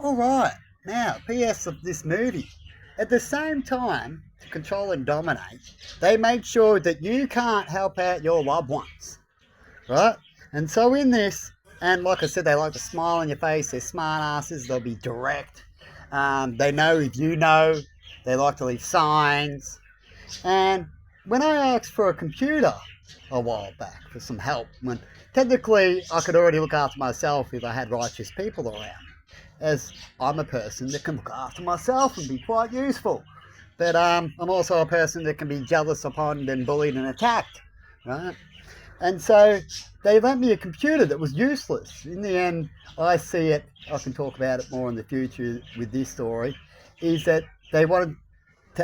All right, now, PS of this movie. At the same time, to control and dominate, they make sure that you can't help out your loved ones, right? And so in this, and like I said, they like to smile in your face. They're smart asses. They'll be direct. They know if you know. They like to leave signs. And when I asked for a computer a while back for some help, when technically I could already look after myself if I had righteous people around, as I'm a person that can look after myself and be quite useful. But I'm also a person that can be jealous upon and bullied and attacked, right? And so they lent me a computer that was useless. In the end, I see it, I can talk about it more in the future with this story, is that they wanted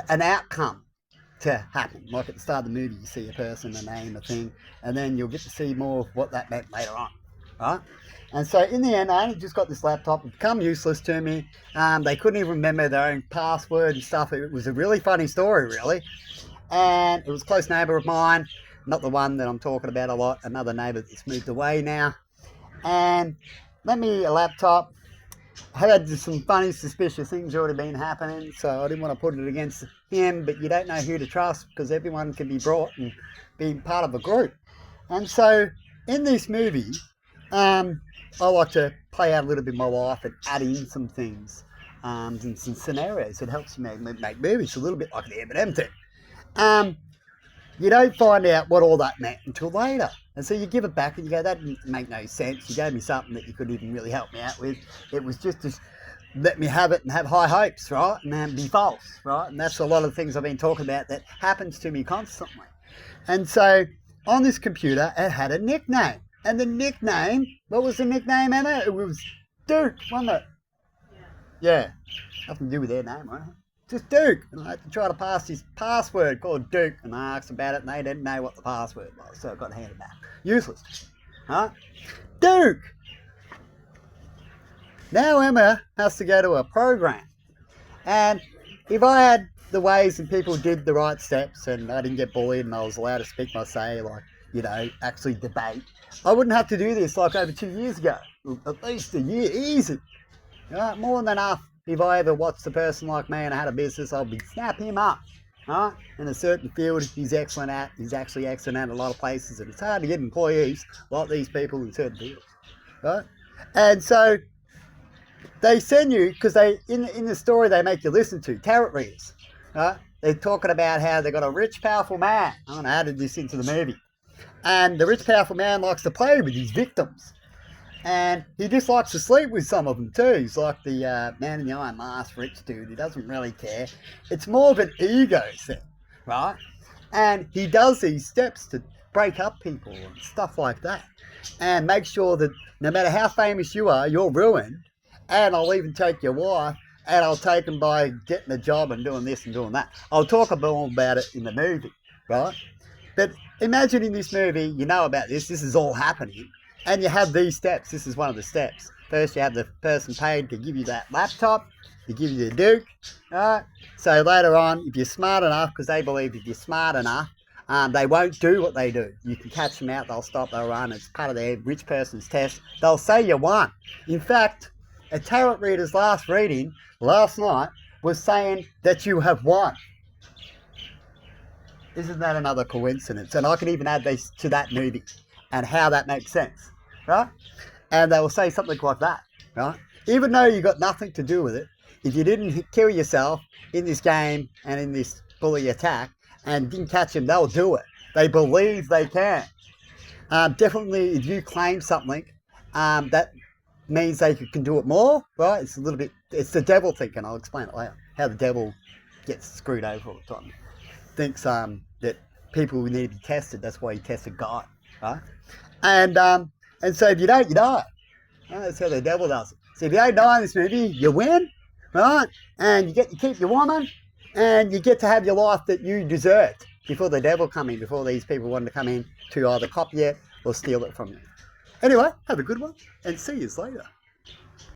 an outcome to happen. Like at the start of the movie, you see a person, a name, a thing, and then you'll get to see more of what that meant later on, right? And so in the end, I only just got this laptop. It became useless to me. They couldn't even remember their own password and stuff. It was a really funny story, really. And it was a close neighbour of mine, not the one that I'm talking about a lot, another neighbour that's moved away now. And lent me a laptop. I had some funny, suspicious things already been happening, so I didn't want to put it against him, but you don't know who to trust because everyone can be brought and be part of a group. And so in this movie, I like to play out a little bit of my life and add in some things, and some scenarios that helps you make movies, a little bit like the Eminem thing. You don't find out what all that meant until later. And so you give it back and you go, that didn't make no sense. You gave me something that you couldn't even really help me out with. It was just to let me have it and have high hopes, right? And then be false, right? And that's a lot of the things I've been talking about that happens to me constantly. And so on this computer, it had a nickname. And the nickname, what was the nickname, Emma? It was Duke, wasn't it? Yeah. Nothing to do with their name, right? Just Duke. And I had to try to pass this password called Duke. And I asked about it and they didn't know what the password was. So I got handed back. Useless. Huh? Duke! Now Emma has to go to a program. And if I had the ways and people did the right steps and I didn't get bullied and I was allowed to speak my say, like, actually debate, I wouldn't have to do this like over 2 years ago. At least a year, easy. Right? More than enough. If I ever watched a person like me and I had a business, I'd be snap him up. Right? In a certain field he's excellent at. He's actually excellent at a lot of places, and it's hard to get employees like these people in certain fields. Right? And so they send you, because they in the story they make you listen to tarot readers. Right? They're talking about how they've got a rich, powerful man. I'm going to add this into the movie. And the rich, powerful man likes to play with his victims. And he just likes to sleep with some of them too. He's like the man in the iron mask, rich dude. He doesn't really care. It's more of an ego thing, right? And he does these steps to break up people and stuff like that. And make sure that no matter how famous you are, you're ruined. And I'll even take your wife. And I'll take them by getting a job and doing this and doing that. I'll talk more about it in the movie, right? But imagine in this movie, you know about this. This is all happening. And you have these steps. This is one of the steps. First, you have the person paid to give you that laptop, to give you the Duke. Right? So later on, if you're smart enough, because they believe if you're smart enough, they won't do what they do. You can catch them out, they'll stop, they'll run. It's part of their rich person's test. They'll say you won. In fact, a tarot reader's last reading last night was saying that you have won. Isn't that another coincidence? And I can even add this to that movie and how that makes sense. Right? And they will say something like that, right? Even though you got nothing to do with it, if you didn't kill yourself in this game and in this bully attack and didn't catch them, they'll do it. They believe they can. Definitely, if you claim something, that means they can do it more, right? It's a little bit, it's the devil thinking. I'll explain it later. How the devil gets screwed over all the time. Thinks that people need to be tested. That's why he tested God, right? And so if you don't, you die. Right? That's how the devil does it. So if you don't die in this movie, you win, right? And you get to keep your woman, and you get to have your life that you deserved before the devil come in, before these people wanted to come in to either copy it or steal it from you. Anyway, have a good one, and see you later.